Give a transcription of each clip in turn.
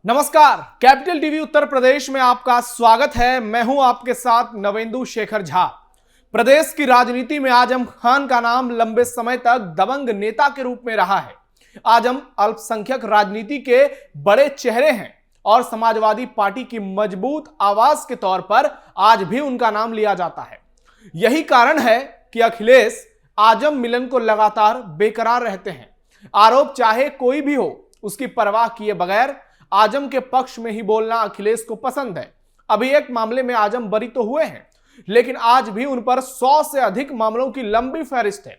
नमस्कार, capital TV Uttar Pradesh में आपका स्वागत है। मैं हूं आपके साथ नवेंदु शेखर झा। प्रदेश की राजनीति में आजम खान का नाम लंबे समय तक दबंग नेता के रूप में रहा है। आजम अल्पसंख्यक राजनीति के बड़े चेहरे हैं और समाजवादी पार्टी की मजबूत आवाज के तौर पर आज भी उनका नाम लिया जाता है। यही कारण है कि अखिलेश आजम मिलन को लगातार बेकरार रहते हैं। आरोप चाहे कोई भी हो, उसकी परवाह किए बगैर आजम के पक्ष में ही बोलना अखिलेश को पसंद है। अभी एक मामले में आजम बरी तो हुए हैं, लेकिन आज भी उन पर 100 से अधिक मामलों की लंबी फहरिस्त है।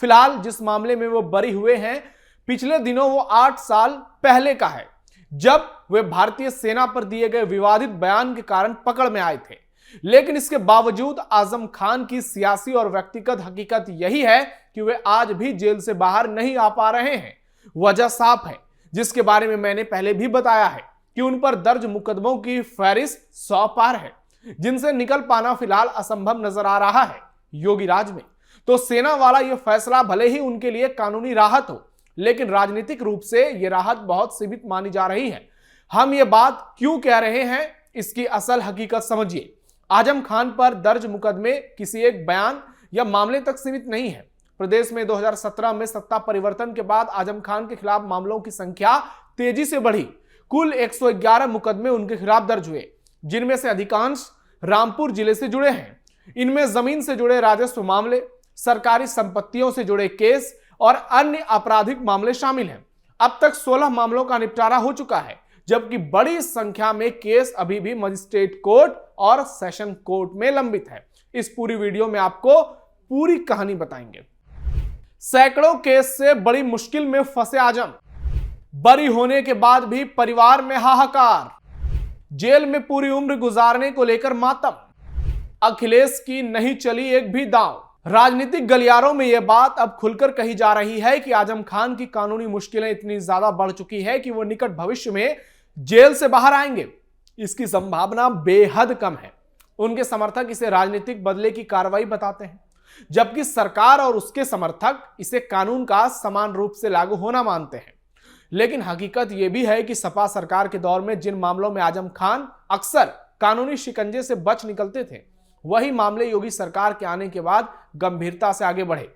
फिलहाल जिस मामले में वो बरी हुए हैं, पिछले दिनों वो 8 साल पहले का है, जब वे भारतीय सेना पर दिए गए विवादित बयान के कारण पकड़ में आए थे। लेकिन इसके बावजूद आजम खान की सियासी और व्यक्तिगत हकीकत यही है कि वे आज भी जेल से बाहर नहीं आ पा रहे हैं। वजह साफ है, जिसके बारे में मैंने पहले भी बताया है कि उन पर दर्ज मुकदमों की फहरिस्त 100 पार है, जिनसे निकल पाना फिलहाल असंभव नजर आ रहा है। योगी राज में तो सेना वाला यह फैसला भले ही उनके लिए कानूनी राहत हो, लेकिन राजनीतिक रूप से यह राहत बहुत सीमित मानी जा रही है। हम ये बात क्यों कह रहे हैं, इसकी असल हकीकत समझिए। आजम खान पर दर्ज मुकदमे किसी एक बयान या मामले तक सीमित नहीं है। प्रदेश में 2017 में सत्ता परिवर्तन के बाद आजम खान के खिलाफ मामलों की संख्या तेजी से बढ़ी। कुल 111 मुकदमे उनके खिलाफ दर्ज हुए, जिनमें से अधिकांश रामपुर जिले से जुड़े हैं। इनमें जमीन से जुड़े राजस्व मामले, सरकारी संपत्तियों से जुड़े केस और अन्य आपराधिक मामले शामिल हैं। अब तक 16 मामलों का निपटारा हो चुका है, जबकि बड़ी संख्या में केस अभी भी मजिस्ट्रेट कोर्ट और सेशन कोर्ट में लंबित है। इस पूरी वीडियो में आपको पूरी कहानी बताएंगे। सैकड़ों केस से बड़ी मुश्किल में फंसे आजम, बरी होने के बाद भी परिवार में हाहाकार, जेल में पूरी उम्र गुजारने को लेकर मातम, अखिलेश की नहीं चली एक भी दांव। राजनीतिक गलियारों में यह बात अब खुलकर कही जा रही है कि आजम खान की कानूनी मुश्किलें इतनी ज्यादा बढ़ चुकी है कि वो निकट भविष्य में जेल से बाहर आएंगे। इसकी संभावना बेहद कम है। उनके समर्थक इसे राजनीतिक बदले की कार्रवाई बताते हैं, जबकि सरकार और उसके समर्थक इसे कानून का समान रूप से लागू होना मानते हैं। लेकिन हकीकत यह भी है कि सपा सरकार के दौर में जिन मामलों में आजम खान अक्सर कानूनी शिकंजे से बच निकलते थे, वही मामले योगी सरकार के आने के बाद गंभीरता से आगे बढ़े।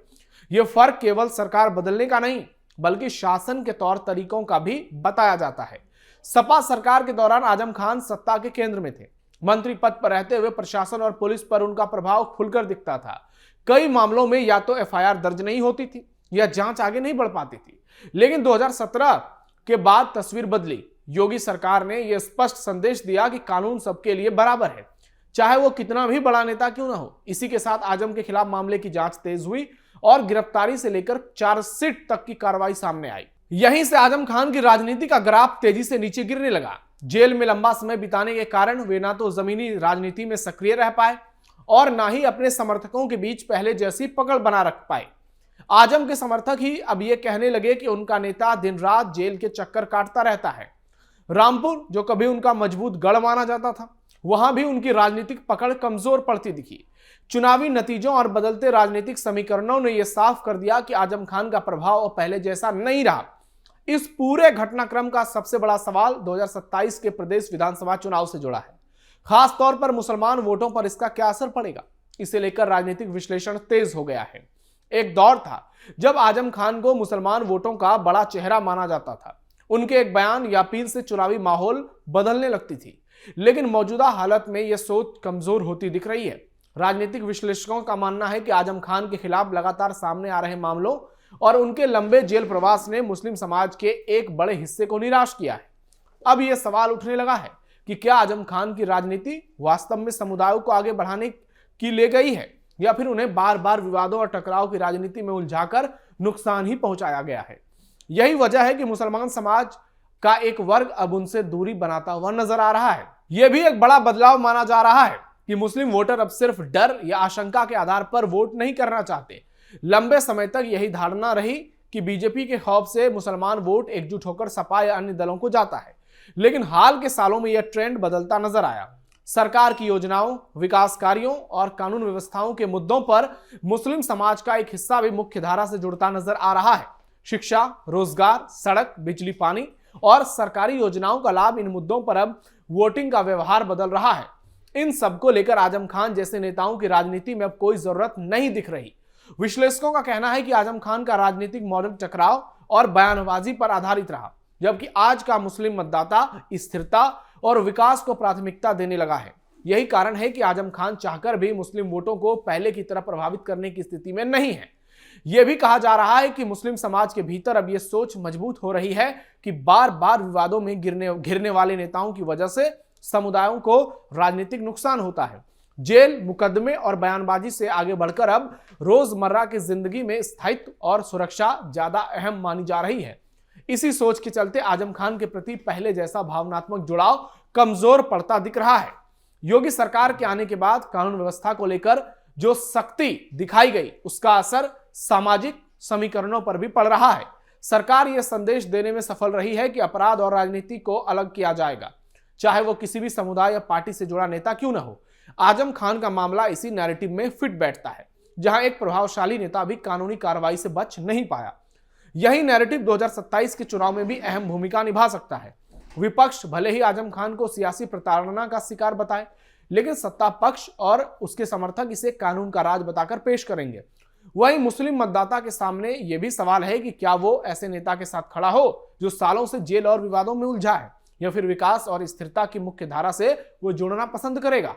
यह फर्क केवल सरकार बदलने का नहीं, बल्कि शासन के तौर तरीकों का भी बताया जाता है। सपा सरकार के दौरान आजम खान सत्ता के केंद्र में थे। मंत्री पद पर रहते हुए प्रशासन और पुलिस पर उनका प्रभाव खुलकर दिखता था। कई मामलों में या तो एफआईआर दर्ज नहीं होती थी या जांच आगे नहीं बढ़ पाती थी। लेकिन 2017 के बाद तस्वीर बदली। योगी सरकार ने यह स्पष्ट संदेश दिया कि कानून सबके लिए बराबर है, चाहे वो कितना भी बड़ा नेता क्यों ना हो। इसी के साथ आजम के खिलाफ मामले की जांच तेज हुई और गिरफ्तारी से लेकर चार्जशीट तक की कार्रवाई सामने आई। यहीं से आजम खान की राजनीति का ग्राफ तेजी से नीचे गिरने लगा। जेल में लंबा समय बिताने के कारण वे ना तो जमीनी राजनीति में सक्रिय रह पाए और ना ही अपने समर्थकों के बीच पहले जैसी पकड़ बना रख पाए। आजम के समर्थक ही अब ये कहने लगे कि उनका नेता दिन रात जेल के चक्कर काटता रहता है। रामपुर, जो कभी उनका मजबूत गढ़ माना जाता था, वहां भी उनकी राजनीतिक पकड़ कमजोर पड़ती दिखी। चुनावी नतीजों और बदलते राजनीतिक समीकरणों ने यह साफ कर दिया कि आजम खान का प्रभाव पहले जैसा नहीं रहा। इस पूरे घटनाक्रम का सबसे बड़ा सवाल 2027 के प्रदेश विधानसभा चुनाव से जुड़ा है। खास तौर पर मुसलमान वोटों पर इसका क्या असर पड़ेगा, इसे लेकर राजनीतिक विश्लेषण तेज हो गया है। एक दौर था जब आजम खान को मुसलमान वोटों का बड़ा चेहरा माना जाता था। उनके एक बयान या अपील से चुनावी माहौल बदलने लगती थी। लेकिन मौजूदा हालत में यह सोच कमजोर होती दिख रही है। राजनीतिक विश्लेषकों का मानना है कि आजम खान के खिलाफ लगातार सामने आ रहे मामलों और उनके लंबे जेल प्रवास ने मुस्लिम समाज के एक बड़े हिस्से को निराश किया है। अब यह सवाल उठने लगा है कि क्या आजम खान की राजनीति वास्तव में समुदायों को आगे बढ़ाने की ले गई है, या फिर उन्हें बार बार विवादों और टकराव की राजनीति में उलझाकर नुकसान ही पहुंचाया गया है। यही वजह है कि मुसलमान समाज का एक वर्ग अब उनसे दूरी बनाता हुआ नजर आ रहा है। यह भी एक बड़ा बदलाव माना जा रहा है कि मुस्लिम वोटर अब सिर्फ डर या आशंका के आधार पर वोट नहीं करना चाहते। लंबे समय तक यही धारणा रही कि बीजेपी के खौफ से मुसलमान वोट एकजुट होकर सपा या अन्य दलों को जाता है, लेकिन हाल के सालों में यह ट्रेंड बदलता नजर आया। सरकार की योजनाओं, विकास कार्यों और कानून व्यवस्थाओं के मुद्दों पर मुस्लिम समाज का एक हिस्सा भी मुख्य धारा से जुड़ता नजर आ रहा है। शिक्षा, रोजगार, सड़क, बिजली, पानी और सरकारी योजनाओं का लाभ, इन मुद्दों पर अब वोटिंग का व्यवहार बदल रहा है। इन सबको लेकर आजम खान जैसे नेताओं की राजनीति में अब कोई जरूरत नहीं दिख रही। विश्लेषकों का कहना है कि आजम खान का राजनीतिक मॉडल टकराव और बयानबाजी पर आधारित रहा, जबकि आज का मुस्लिम मतदाता स्थिरता और विकास को प्राथमिकता देने लगा है। यही कारण है कि आजम खान चाहकर भी मुस्लिम वोटों को पहले की तरह प्रभावित करने की स्थिति में नहीं है। यह भी कहा जा रहा है कि मुस्लिम समाज के भीतर अब यह सोच मजबूत हो रही है कि बार बार विवादों में घिरने वाले नेताओं की वजह से समुदायों को राजनीतिक नुकसान होता है। जेल, मुकदमे और बयानबाजी से आगे बढ़कर अब रोजमर्रा की जिंदगी में स्थायित्व और सुरक्षा ज्यादा अहम मानी जा रही है। इसी सोच के चलते आजम खान के प्रति पहले जैसा भावनात्मक जुड़ाव कमजोर पड़ता दिख रहा है। योगी सरकार के आने के बाद कानून व्यवस्था को लेकर जो सख्ती दिखाई गई, उसका असर सामाजिक समीकरणों पर भी पड़ रहा है। सरकार यह संदेश देने में सफल रही है कि अपराध और राजनीति को अलग किया जाएगा, चाहे वो किसी भी समुदाय या पार्टी से जुड़ा नेता क्यों न हो। आजम खान का मामला इसी नैरेटिव में फिट बैठता है, जहां एक प्रभावशाली नेता भी कानूनी कार्रवाई से बच नहीं पाया। यही नैरेटिव 2027 के चुनाव में भी अहम भूमिका निभा सकता है। विपक्ष भले ही आजम खान को सियासी प्रताड़ना का शिकार बताए, लेकिन सत्ता पक्ष और उसके समर्थक इसे कानून का राज बताकर पेश करेंगे। वहीं मुस्लिम मतदाता के सामने यह भी सवाल है कि क्या वो ऐसे नेता के साथ खड़ा हो जो सालों से जेल और विवादों में उलझा है, या फिर विकास और स्थिरता की मुख्य धारा से वो जुड़ना पसंद करेगा।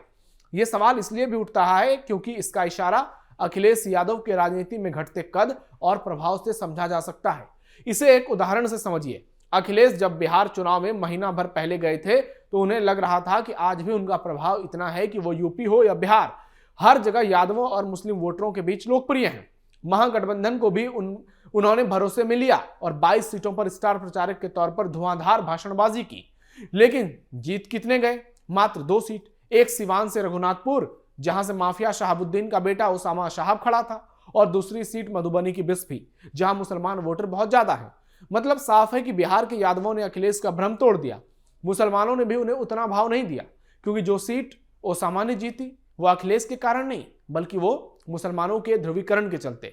यह सवाल इसलिए भी उठ रहा है क्योंकि इसका इशारा अखिलेश यादव के राजनीति में घटते कद और प्रभाव से समझा जा सकता है। इसे एक उदाहरण से समझिए। अखिलेश जब बिहार चुनाव में महीना भर पहले गए थे तो उन्हें लग रहा था कि आज भी उनका प्रभाव इतना है कि वो यूपी हो या बिहार, हर जगह यादवों और मुस्लिम वोटरों के बीच लोकप्रिय हैं। महागठबंधन को भी उन्होंने भरोसे में लिया और 22 सीटों पर स्टार प्रचारक के तौर पर धुआंधार भाषणबाजी की। लेकिन जीत कितने गए? मात्र 2 सीट, एक सिवान से रघुनाथपुर, जहां से माफिया शहाबुद्दीन का बेटा उसामा शहाब खड़ा था, और दूसरी सीट मधुबनी की बिस्फी, जहां मुसलमान वोटर बहुत ज्यादा है। मतलब साफ है कि बिहार के यादवों ने अखिलेश का भ्रम तोड़ दिया। मुसलमानों ने भी उन्हें उतना भाव नहीं दिया, क्योंकि जो सीट ओसामा ने जीती वो अखिलेश के कारण नहीं, बल्कि वो मुसलमानों के ध्रुवीकरण के चलते।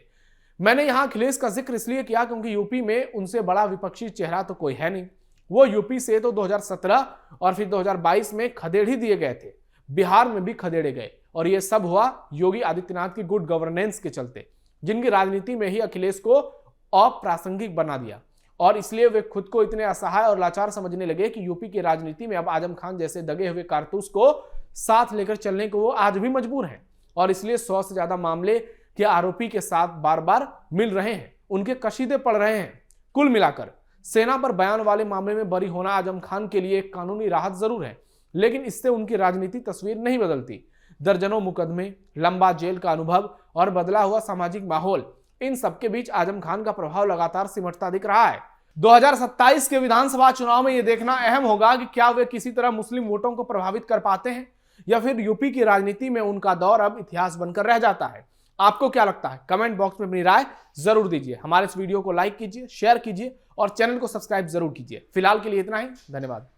मैंने यहां अखिलेश का जिक्र इसलिए किया क्योंकि यूपी में उनसे बड़ा विपक्षी चेहरा तो कोई है नहीं। वो यूपी से तो 2017 और फिर 2022 में खदेड़ ही दिए गए थे, बिहार में भी खदेड़े गए, और यह सब हुआ योगी आदित्यनाथ की गुड गवर्नेंस के चलते, जिनकी राजनीति में ही अखिलेश को अप्रासंगिक बना दिया। और इसलिए वे खुद को इतने असहाय और लाचार समझने लगे कि यूपी की राजनीति में अब आजम खान जैसे दगे हुए कारतूस को साथ लेकर चलने को वो आज भी मजबूर हैं। और इसलिए 100 से ज्यादा मामले के आरोपी के साथ बार बार मिल रहे हैं, उनके कशीदे पड़ रहे हैं। कुल मिलाकर सेना पर बयान वाले मामले में बरी होना आजम खान के लिए एक कानूनी राहत जरूर है, लेकिन इससे उनकी राजनीति तस्वीर नहीं बदलती। दर्जनों मुकदमे, लंबा जेल का अनुभव और बदला हुआ सामाजिक माहौल, इन सबके बीच आजम खान का प्रभाव लगातार सिमटता दिख रहा है। 2027 के विधानसभा चुनाव में यह देखना अहम होगा कि क्या वे किसी तरह मुस्लिम वोटों को प्रभावित कर पाते हैं, या फिर यूपी की राजनीति में उनका दौर अब इतिहास बनकर रह जाता है। आपको क्या लगता है? कमेंट बॉक्स में अपनी राय जरूर दीजिए। हमारे इस वीडियो को लाइक कीजिए, शेयर कीजिए और चैनल को सब्सक्राइब जरूर कीजिए। फिलहाल के लिए इतना ही, धन्यवाद।